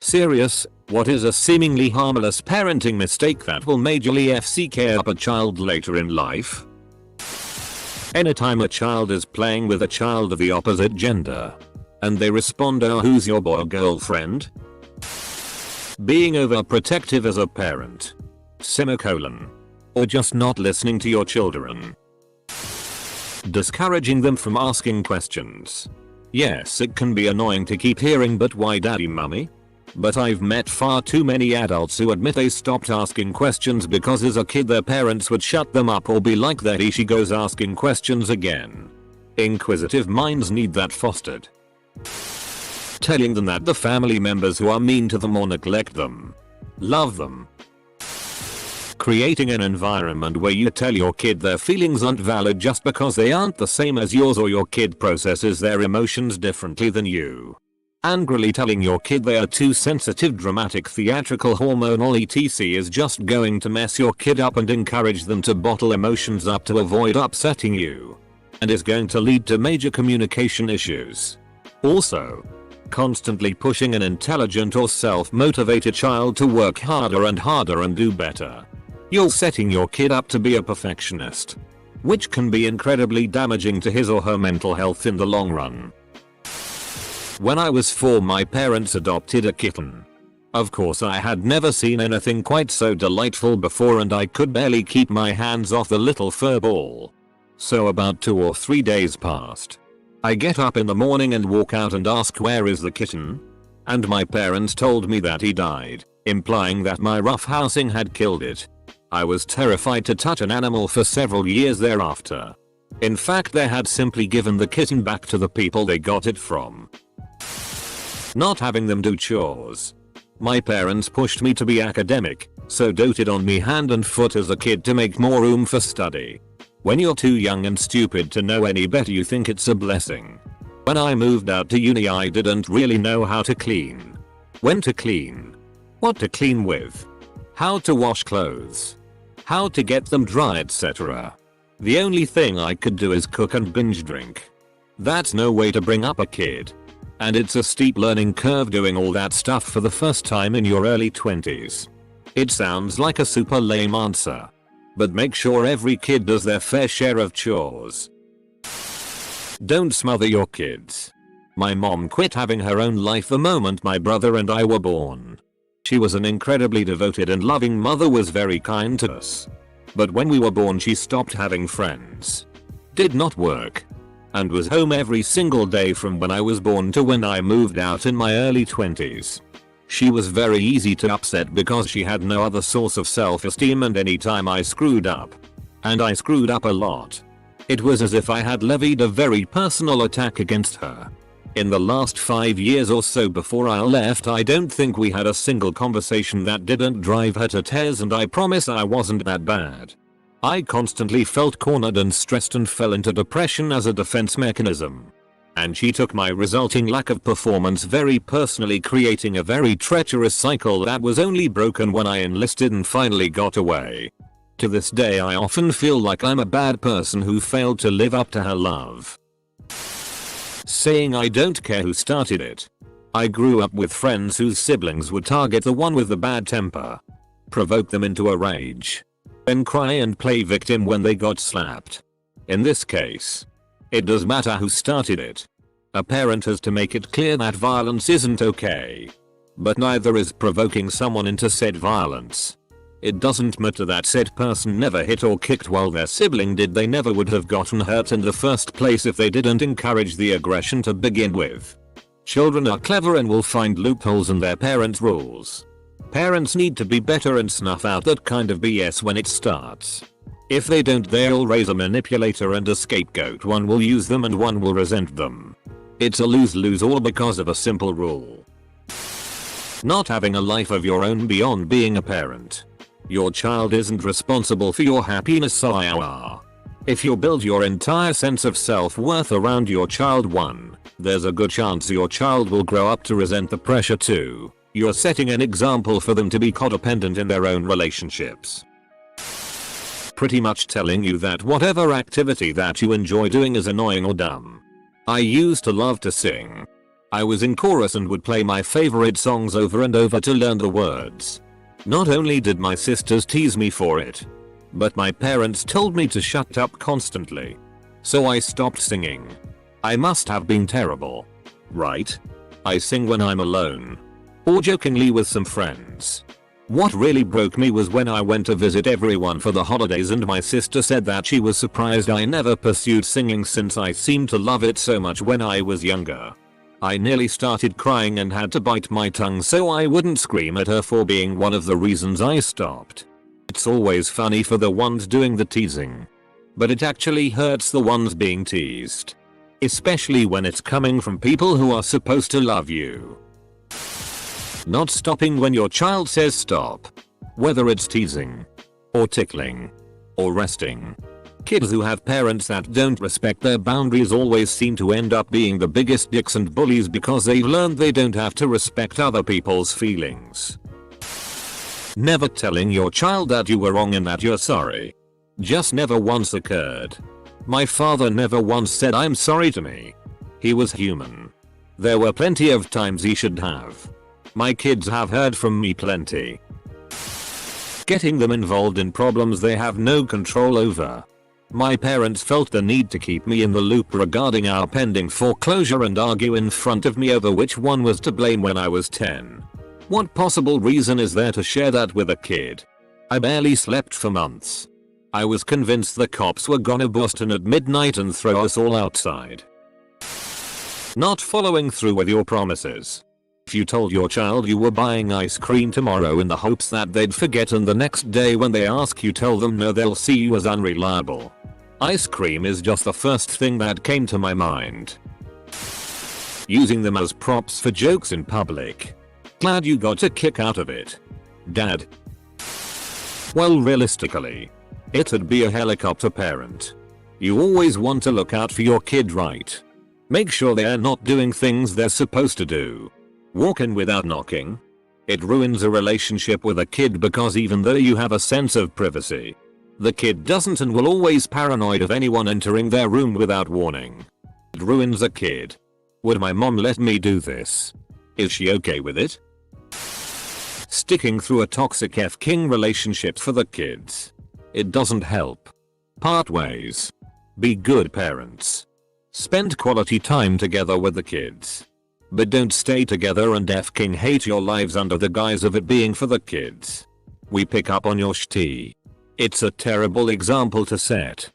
Serious, what is a seemingly harmless parenting mistake that will majorly FCK up a child later in life? Anytime a child is playing with a child of the opposite gender, and they respond, "Oh, who's your boy or girlfriend?" Being overprotective as a parent. Semicolon. Or just not listening to your children. Discouraging them from asking questions. Yes, it can be annoying to keep hearing, "But why daddy, mummy?" But I've met far too many adults who admit they stopped asking questions because as a kid their parents would shut them up or be like, "There she goes asking questions again." Inquisitive minds need that fostered. Telling them that the family members who are mean to them or neglect them love them. Creating an environment where you tell your kid their feelings aren't valid just because they aren't the same as yours, or your kid processes their emotions differently than you. Angrily telling your kid they are too sensitive, dramatic, theatrical, hormonal, etc. is just going to mess your kid up and encourage them to bottle emotions up to avoid upsetting you. And is going to lead to major communication issues. Also, constantly pushing an intelligent or self-motivated child to work harder and do better. You're setting your kid up to be a perfectionist, which can be incredibly damaging to his or her mental health in the long run. When I was 4, my parents adopted a kitten. Of course, I had never seen anything quite so delightful before, and I could barely keep my hands off the little fur ball. So about 2 or 3 days passed. I get up in the morning and walk out and ask, "Where is the kitten?" And my parents told me that he died, implying that my roughhousing had killed it. I was terrified to touch an animal for several years thereafter. In fact, they had simply given the kitten back to the people they got it from. Not having them do chores. My parents pushed me to be academic, so doted on me hand and foot as a kid to make more room for study. When you're too young and stupid to know any better, you think it's a blessing. When I moved out to uni, I didn't really know how to clean, when to clean, what to clean with, how to wash clothes, how to get them dry, etc. The only thing I could do is cook and binge drink. That's no way to bring up a kid. And it's a steep learning curve doing all that stuff for the first time in your early 20s. It sounds like a super lame answer. But make sure every kid does their fair share of chores. Don't smother your kids. My mom quit having her own life the moment my brother and I were born. She was an incredibly devoted and loving mother, was very kind to us. But when we were born, she stopped having friends, did not work, and was home every single day from when I was born to when I moved out in my early 20s. She was very easy to upset because she had no other source of self-esteem, and anytime I screwed up, and I screwed up a lot, it was as if I had levied a very personal attack against her. In the last 5 years or so before I left, I don't think we had a single conversation that didn't drive her to tears, and I promise I wasn't that bad. I constantly felt cornered and stressed and fell into depression as a defense mechanism. And she took my resulting lack of performance very personally, creating a very treacherous cycle that was only broken when I enlisted and finally got away. To this day, I often feel like I'm a bad person who failed to live up to her love. Saying I don't care who started it. I grew up with friends whose siblings would target the one with the bad temper, provoke them into a rage, then cry and play victim when they got slapped. In this case, it does matter who started it. A parent has to make it clear that violence isn't okay. But neither is provoking someone into said violence. It doesn't matter that said person never hit or kicked while their sibling did. They never would have gotten hurt in the first place if they didn't encourage the aggression to begin with. Children are clever and will find loopholes in their parents' rules. Parents need to be better and snuff out that kind of BS when it starts. If they don't, they'll raise a manipulator and a scapegoat. One will use them and one will resent them. It's a lose-lose, all because of a simple rule. Not having a life of your own beyond being a parent. Your child isn't responsible for your happiness, so you are. If you build your entire sense of self-worth around your child, there's a good chance your child will grow up to resent the pressure too. You're setting an example for them to be codependent in their own relationships. Pretty much telling you that whatever activity that you enjoy doing is annoying or dumb. I used to love to sing. I was in chorus and would play my favorite songs over and over to learn the words. Not only did my sisters tease me for it, but my parents told me to shut up constantly. So I stopped singing. I must have been terrible. Right? I sing when I'm alone. Or jokingly with some friends. What really broke me was when I went to visit everyone for the holidays and my sister said that she was surprised I never pursued singing since I seemed to love it so much when I was younger. I nearly started crying and had to bite my tongue so I wouldn't scream at her for being one of the reasons I stopped. It's always funny for the ones doing the teasing. But it actually hurts the ones being teased. Especially when it's coming from people who are supposed to love you. Not stopping when your child says stop. Whether it's teasing, or tickling, or resting. Kids who have parents that don't respect their boundaries always seem to end up being the biggest dicks and bullies because they've learned they don't have to respect other people's feelings. Never telling your child that you were wrong and that you're sorry. Just never once occurred. My father never once said I'm sorry to me. He was human. There were plenty of times he should have. My kids have heard from me plenty. Getting them involved in problems they have no control over. My parents felt the need to keep me in the loop regarding our pending foreclosure and argue in front of me over which one was to blame when I was 10. What possible reason is there to share that with a kid? I barely slept for months. I was convinced the cops were gonna bust in at midnight and throw us all outside. Not following through with your promises. If you told your child you were buying ice cream tomorrow in the hopes that they'd forget and the next day when they ask you tell them no, they'll see you as unreliable. Ice cream is just the first thing that came to my mind. Using them as props for jokes in public. Glad you got a kick out of it. Dad. Well, realistically, it'd be a helicopter parent. You always want to look out for your kid, right? Make sure they're not doing things they're supposed to do. Walk in without knocking. It ruins a relationship with a kid because even though you have a sense of privacy, the kid doesn't and will always paranoid of anyone entering their room without warning. It ruins a kid. Would my mom let me do this? Is she okay with it? Sticking through a toxic F-king relationship for the kids. It doesn't help. Part ways. Be good parents. Spend quality time together with the kids. But don't stay together and F-king hate your lives under the guise of it being for the kids. We pick up on your shitty. It's a terrible example to set.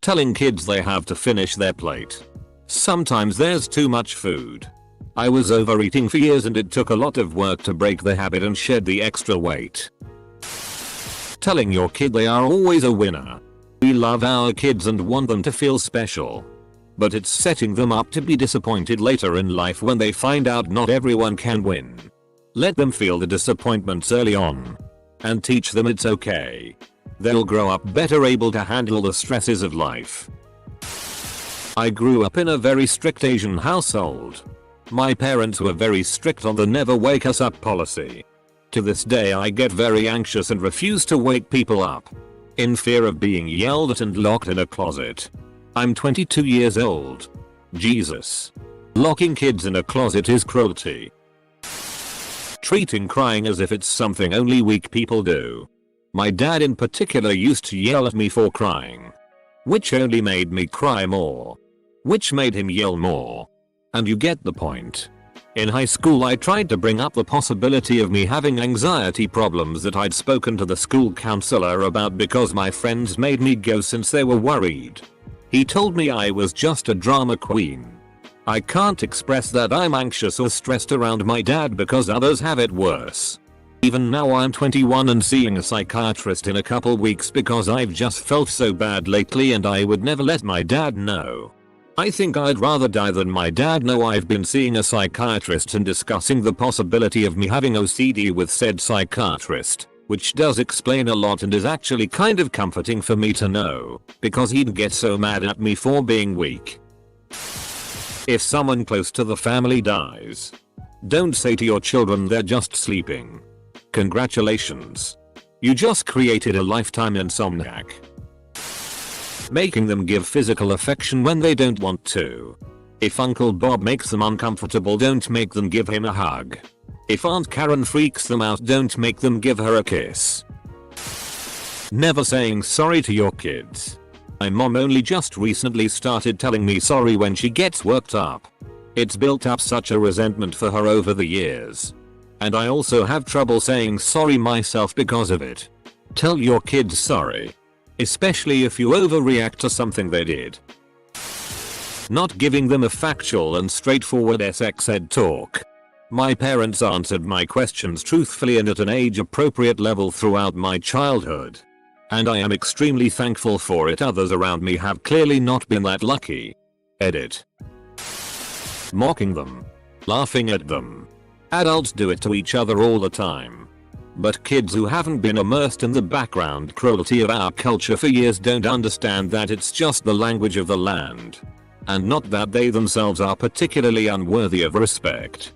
Telling kids they have to finish their plate. Sometimes there's too much food. I was overeating for years and it took a lot of work to break the habit and shed the extra weight. Telling your kid they are always a winner. We love our kids and want them to feel special. But it's setting them up to be disappointed later in life when they find out not everyone can win. Let them feel the disappointments early on. And teach them it's okay. They'll grow up better able to handle the stresses of life. I grew up in a very strict Asian household. My parents were very strict on the never wake us up policy. To this day I get very anxious and refuse to wake people up. In fear of being yelled at and locked in a closet. I'm 22 years old. Jesus. Locking kids in a closet is cruelty. Treating crying as if it's something only weak people do. My dad in particular used to yell at me for crying. Which only made me cry more. Which made him yell more. And you get the point. In high school I tried to bring up the possibility of me having anxiety problems that I'd spoken to the school counselor about because my friends made me go since they were worried. He told me I was just a drama queen. I can't express that I'm anxious or stressed around my dad because others have it worse. Even now I'm 21 and seeing a psychiatrist in a couple weeks because I've just felt so bad lately and I would never let my dad know. I think I'd rather die than my dad know I've been seeing a psychiatrist and discussing the possibility of me having OCD with said psychiatrist. Which does explain a lot and is actually kind of comforting for me to know, because he'd get so mad at me for being weak. If someone close to the family dies, don't say to your children they're just sleeping. Congratulations. You just created a lifetime insomniac. Making them give physical affection when they don't want to. If Uncle Bob makes them uncomfortable, don't make them give him a hug. If Aunt Karen freaks them out, don't make them give her a kiss. Never saying sorry to your kids. My mom only just recently started telling me sorry when she gets worked up. It's built up such a resentment for her over the years. And I also have trouble saying sorry myself because of it. Tell your kids sorry. Especially if you overreact to something they did. Not giving them a factual and straightforward sex ed talk. My parents answered my questions truthfully and at an age appropriate level throughout my childhood. And I am extremely thankful for it. Others around me have clearly not been that lucky. Edit. Mocking them. Laughing at them. Adults do it to each other all the time. But kids who haven't been immersed in the background cruelty of our culture for years don't understand that it's just the language of the land. And not that they themselves are particularly unworthy of respect.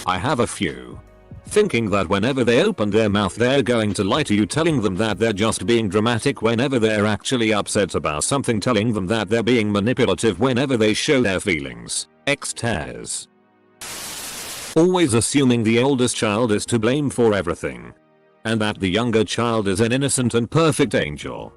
I have a few. Thinking that whenever they open their mouth they're going to lie to you, telling them that they're just being dramatic whenever they're actually upset about something, telling them that they're being manipulative whenever they show their feelings. X tears. Always assuming the oldest child is to blame for everything. And that the younger child is an innocent and perfect angel.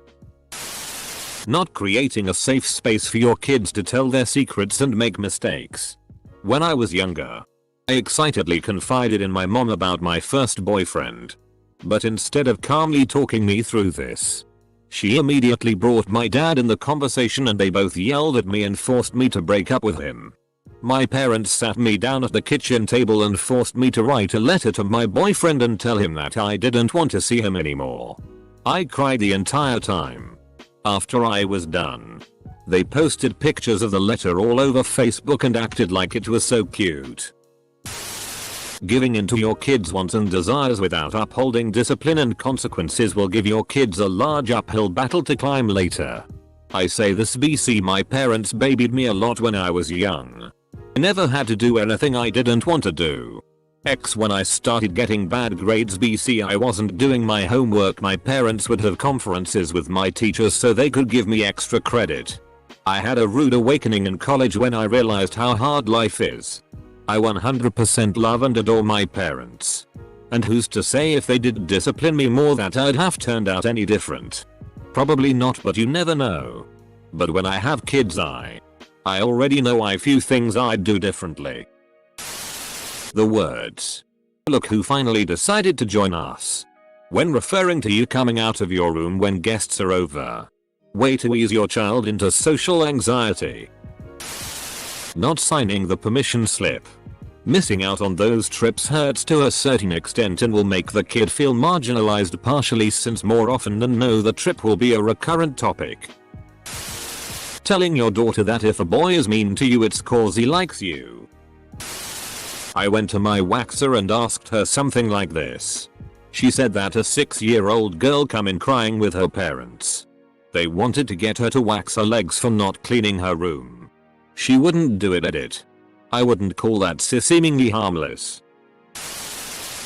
Not creating a safe space for your kids to tell their secrets and make mistakes. When I was younger, I excitedly confided in my mom about my first boyfriend. But instead of calmly talking me through this, she immediately brought my dad in the conversation and they both yelled at me and forced me to break up with him. My parents sat me down at the kitchen table and forced me to write a letter to my boyfriend and tell him that I didn't want to see him anymore. I cried the entire time. After I was done, they posted pictures of the letter all over Facebook and acted like it was so cute. Giving in to your kids' wants and desires without upholding discipline and consequences will give your kids a large uphill battle to climb later. I say this BC my parents babied me a lot when I was young. I never had to do anything I didn't want to do. When I started getting bad grades BC I wasn't doing my homework, my parents would have conferences with my teachers so they could give me extra credit. I had a rude awakening in college when I realized how hard life is. I 100% love and adore my parents. And who's to say if they did discipline me more that I'd have turned out any different? Probably not, but you never know. But when I have kids I already know a few things I'd do differently. The words, "Look who finally decided to join us," when referring to you coming out of your room when guests are over. Way to ease your child into social anxiety. Not signing the permission slip. Missing out on those trips hurts to a certain extent and will make the kid feel marginalized, partially since more often than no the trip will be a recurrent topic. Telling your daughter that if a boy is mean to you it's cause he likes you. I went to my waxer and asked her something like this. She said that a 6-year-old girl come in crying with her parents. They wanted to get her to wax her legs for not cleaning her room. She wouldn't do it. Edit. I wouldn't call that seemingly harmless.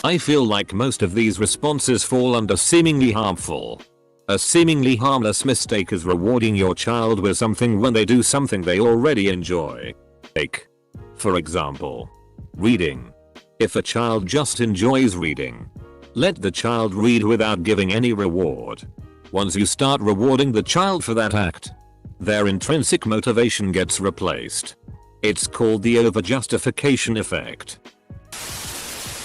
I feel like most of these responses fall under seemingly harmful. A seemingly harmless mistake is rewarding your child with something when they do something they already enjoy. Like, for example, reading. If a child just enjoys reading, let the child read without giving any reward. Once you start rewarding the child for that act, their intrinsic motivation gets replaced. It's called the over-justification effect.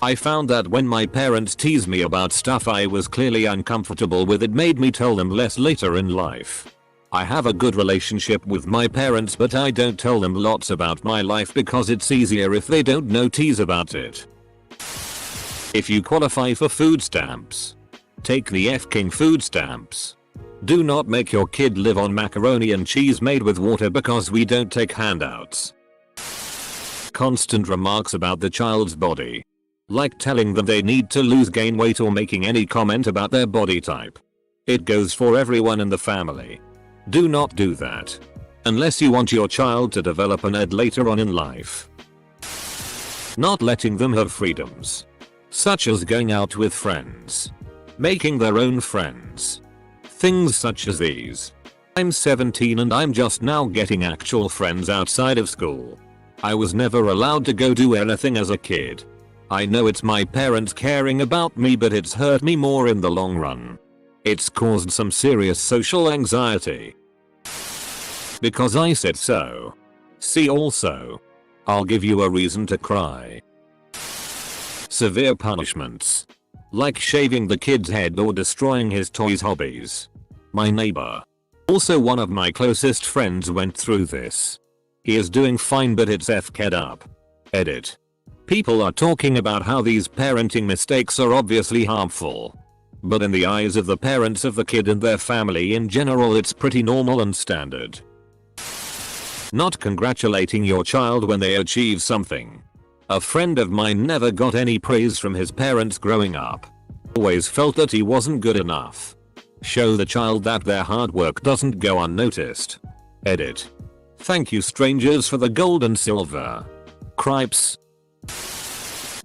I found that when my parents teased me about stuff I was clearly uncomfortable with, it made me tell them less later in life. I have a good relationship with my parents, but I don't tell them lots about my life because it's easier if they don't know tease about it. If you qualify for food stamps, take the F-king food stamps. Do not make your kid live on macaroni and cheese made with water because we don't take handouts. Constant remarks about the child's body. Like telling them they need to lose, gain weight, or making any comment about their body type. It goes for everyone in the family. Do not do that. Unless you want your child to develop an ed later on in life. Not letting them have freedoms. Such as going out with friends. Making their own friends. Things such as these. I'm 17 and I'm just now getting actual friends outside of school. I was never allowed to go do anything as a kid. I know it's my parents caring about me, but it's hurt me more in the long run. It's caused some serious social anxiety. Because I said so. See also. I'll give you a reason to cry. Severe punishments. Like shaving the kid's head or destroying his toys hobbies. My neighbor. Also one of my closest friends went through this. He is doing fine, but it's f***ed up. Edit. People are talking about how these parenting mistakes are obviously harmful. But in the eyes of the parents of the kid and their family in general, it's pretty normal and standard. Not congratulating your child when they achieve something. A friend of mine never got any praise from his parents growing up. Always felt that he wasn't good enough. Show the child that their hard work doesn't go unnoticed. Edit. Thank you strangers for the gold and silver. Cripes.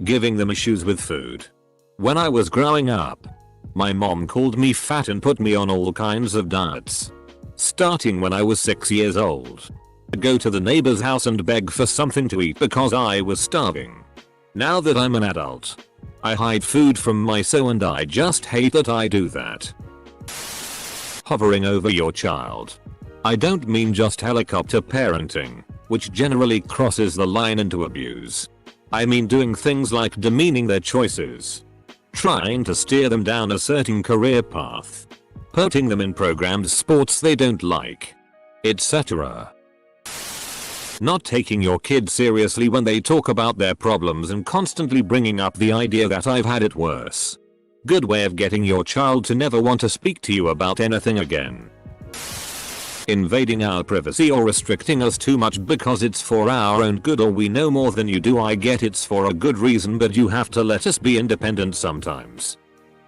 Giving them issues with food. When I was growing up, my mom called me fat and put me on all kinds of diets. Starting when I was 6 years old. I'd go to the neighbor's house and beg for something to eat because I was starving. Now that I'm an adult, I hide food from myself and I just hate that I do that. Hovering over your child. I don't mean just helicopter parenting, which generally crosses the line into abuse. I mean doing things like demeaning their choices. Trying to steer them down a certain career path. Putting them in programmed sports they don't like. Etc. Not taking your kid seriously when they talk about their problems and constantly bringing up the idea that I've had it worse. Good way of getting your child to never want to speak to you about anything again. Invading our privacy or restricting us too much because it's for our own good or we know more than you do. I get it's for a good reason, but you have to let us be independent sometimes.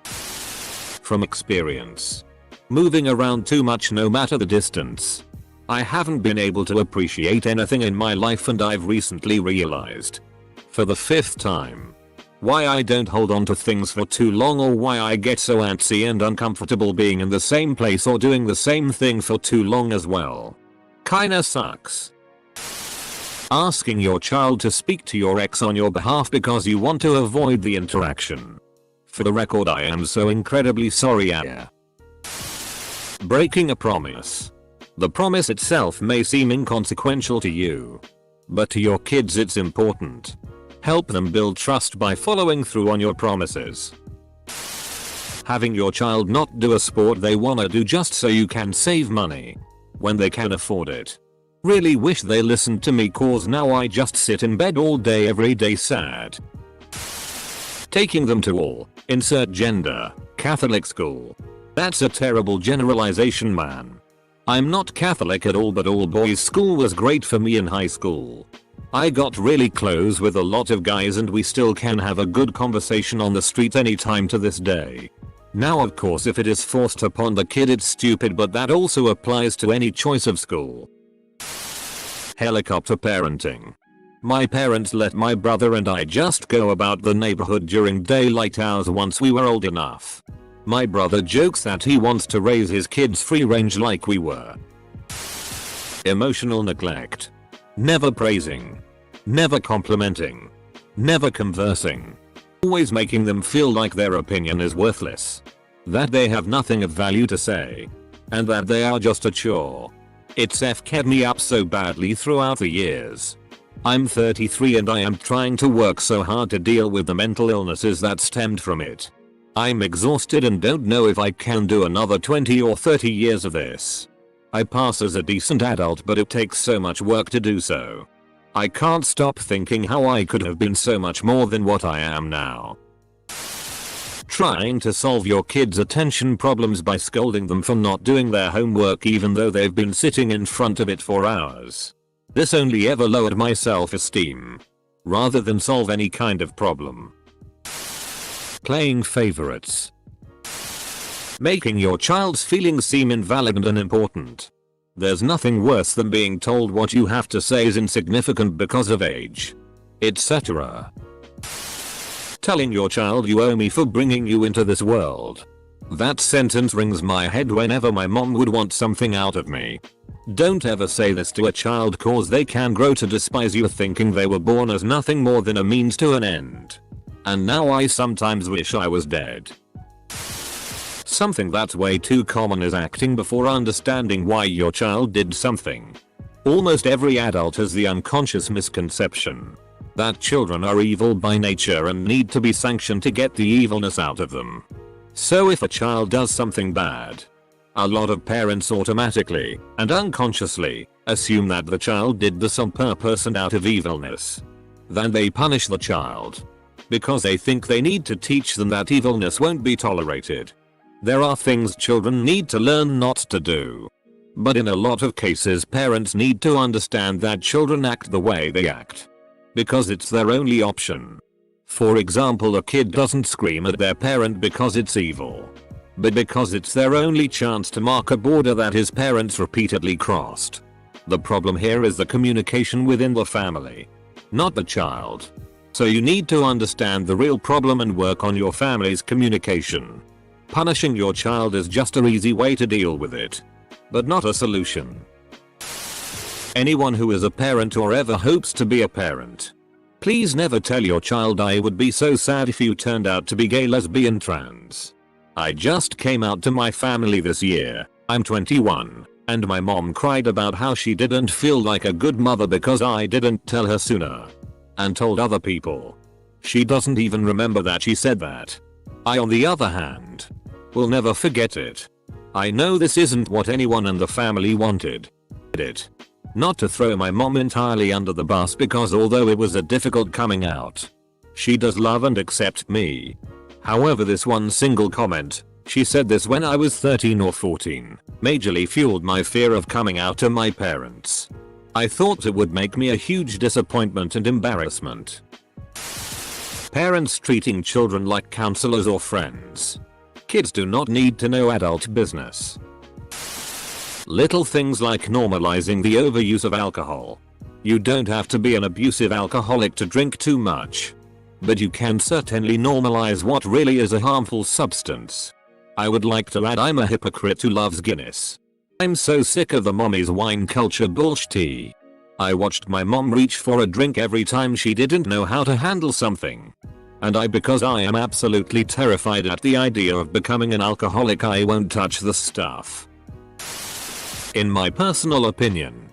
From experience. Moving around too much no matter the distance. I haven't been able to appreciate anything in my life, and I've recently realized, for the 5th time, why I don't hold on to things for too long, or why I get so antsy and uncomfortable being in the same place or doing the same thing for too long as well. Kinda sucks. Asking your child to speak to your ex on your behalf because you want to avoid the interaction. For the record, I am so incredibly sorry. Breaking a promise. The promise itself may seem inconsequential to you, but to your kids it's important. Help them build trust by following through on your promises. Having your child not do a sport they wanna do just so you can save money when they can afford it. Really wish they listened to me, cause now I just sit in bed all day every day sad. Taking them to all, insert gender, Catholic school. That's a terrible generalization, man. I'm not Catholic at all, but all boys school was great for me in high school. I got really close with a lot of guys and we still can have a good conversation on the street anytime to this day. Now of course if it is forced upon the kid it's stupid, but that also applies to any choice of school. Helicopter parenting. My parents let my brother and I just go about the neighborhood during daylight hours once we were old enough. My brother jokes that he wants to raise his kids free range like we were. Emotional neglect. Never praising. Never complimenting. Never conversing. Always making them feel like their opinion is worthless. That they have nothing of value to say. And that they are just a chore. It's kept me up so badly throughout the years. I'm 33 and I am trying to work so hard to deal with the mental illnesses that stemmed from it. I'm exhausted and don't know if I can do another 20 or 30 years of this. I pass as a decent adult, but it takes so much work to do so. I can't stop thinking how I could have been so much more than what I am now. Trying to solve your kids' attention problems by scolding them for not doing their homework even though they've been sitting in front of it for hours. This only ever lowered my self-esteem, rather than solve any kind of problem. Playing favorites. Making your child's feelings seem invalid and unimportant. There's nothing worse than being told what you have to say is insignificant because of age, etc. Telling your child you owe me for bringing you into this world. That sentence rings my head whenever my mom would want something out of me. Don't ever say this to a child cause they can grow to despise you thinking they were born as nothing more than a means to an end. And now I sometimes wish I was dead. Something that's way too common is acting before understanding why your child did something. Almost every adult has the unconscious misconception that children are evil by nature and need to be sanctioned to get the evilness out of them. So if a child does something bad, a lot of parents automatically and unconsciously assume that the child did this on purpose and out of evilness. Then they punish the child because they think they need to teach them that evilness won't be tolerated. There are things children need to learn not to do. But in a lot of cases parents need to understand that children act the way they act because it's their only option. For example, a kid doesn't scream at their parent because it's evil, but because it's their only chance to mark a border that his parents repeatedly crossed. The problem here is the communication within the family, not the child. So you need to understand the real problem and work on your family's communication. Punishing your child is just an easy way to deal with it, but not a solution. Anyone who is a parent or ever hopes to be a parent, please never tell your child I would be so sad if you turned out to be gay, lesbian, trans. I just came out to my family this year. I'm 21, and my mom cried about how she didn't feel like a good mother because I didn't tell her sooner, and told other people. She doesn't even remember that she said that. I, on the other hand, will never forget it. I know this isn't what anyone in the family wanted. Not to throw my mom entirely under the bus because although it was a difficult coming out, she does love and accept me. However, this one single comment, she said this when I was 13 or 14, majorly fueled my fear of coming out to my parents. I thought it would make me a huge disappointment and embarrassment. Parents treating children like counselors or friends. Kids do not need to know adult business. Little things like normalizing the overuse of alcohol. You don't have to be an abusive alcoholic to drink too much, but you can certainly normalize what really is a harmful substance. I would like to add I'm a hypocrite who loves Guinness. I'm so sick of the mommy's wine culture bullshit. I watched my mom reach for a drink every time she didn't know how to handle something. And because I am absolutely terrified at the idea of becoming an alcoholic, I won't touch the stuff. In my personal opinion,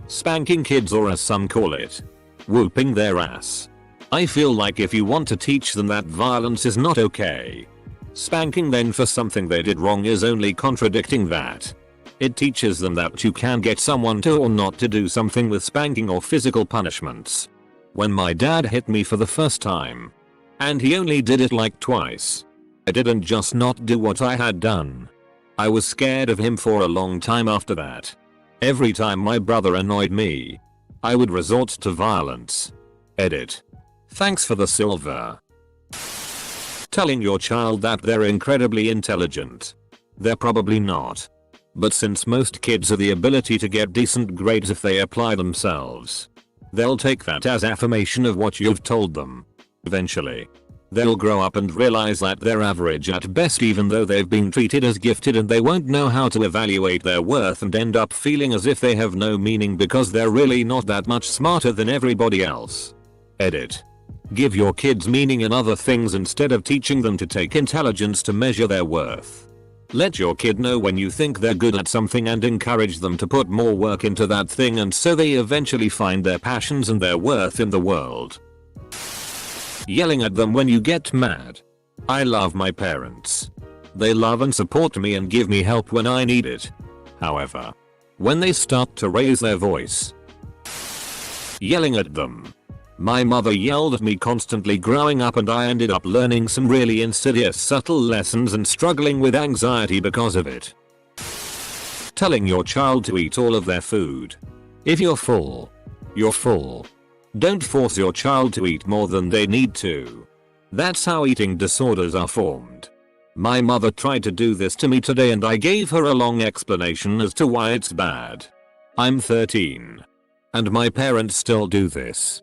spanking kids, or as some call it, whooping their ass. I feel like if you want to teach them that violence is not okay, spanking them for something they did wrong is only contradicting that. It teaches them that you can get someone to or not to do something with spanking or physical punishments. When my dad hit me for the first time, and he only did it like twice, I didn't just not do what I had done. I was scared of him for a long time after that. Every time my brother annoyed me, I would resort to violence. Thanks for the silver. Telling your child that they're incredibly intelligent. They're probably not. But since most kids have the ability to get decent grades if they apply themselves, they'll take that as affirmation of what you've told them. Eventually, they'll grow up and realize that they're average at best even though they've been treated as gifted, and they won't know how to evaluate their worth and end up feeling as if they have no meaning because they're really not that much smarter than everybody else. Give your kids meaning in other things instead of teaching them to take intelligence to measure their worth. Let your kid know when you think they're good at something and encourage them to put more work into that thing, and so they eventually find their passions and their worth in the world. Yelling at them when you get mad. I love my parents. They love and support me and give me help when I need it. However, when they start to raise their voice, yelling at them. My mother yelled at me constantly growing up, and I ended up learning some really insidious subtle lessons and struggling with anxiety because of it. Telling your child to eat all of their food. If you're full, you're full. Don't force your child to eat more than they need to. That's how eating disorders are formed. My mother tried to do this to me today and I gave her a long explanation as to why it's bad. I'm 13. And my parents still do this.